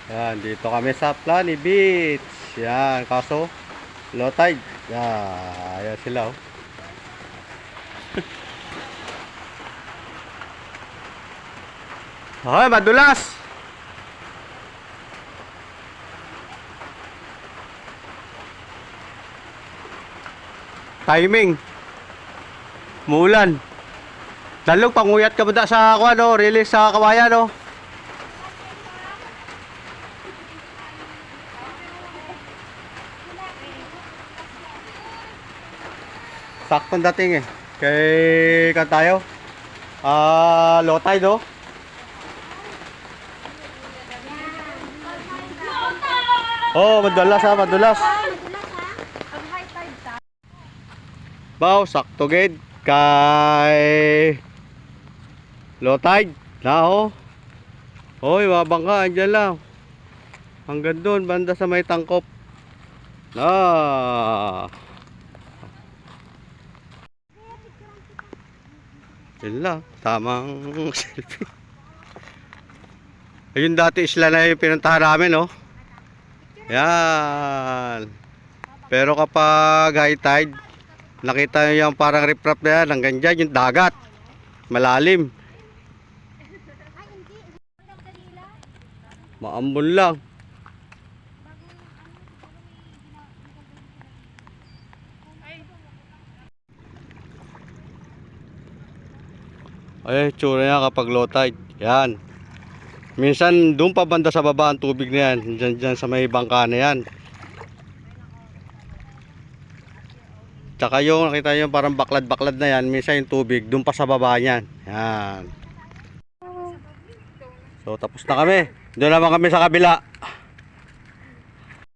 Yan, dito kami sa Plani Beach. Yan, kaso low tide. Yan, ayan sila oh. Hoy, madulas. Timing. Muulan. Dalog panguyat ka ba sa ako ano, release sa kawayan no. Saktong dating eh. Kay kan tayo. Low tide oh. Oh, madulas ha, madulas. Baw, sakto gid kay low tide na oh. Hoy, mabangka andyan lang. Hanggang doon banda sa may tangkop. Yun lang, tamang selfie. Ayun dati isla na yung pinuntahan namin oh. Yan. Pero kapag high tide, nakita nyo yung parang riprap na yan, hanggang dyan yung dagat. Malalim. Maambon lang. Ay, tsura niya kapag low tide. Yan. Minsan doon pa banda sa baba ang tubig na yan. Diyan sa may bangka na yan. Tsaka yung nakita nyo parang baklad-baklad na yan. Minsan yung tubig doon pa sa baba niyan. Yan. So tapos na kami. Doon naman kami sa kabila.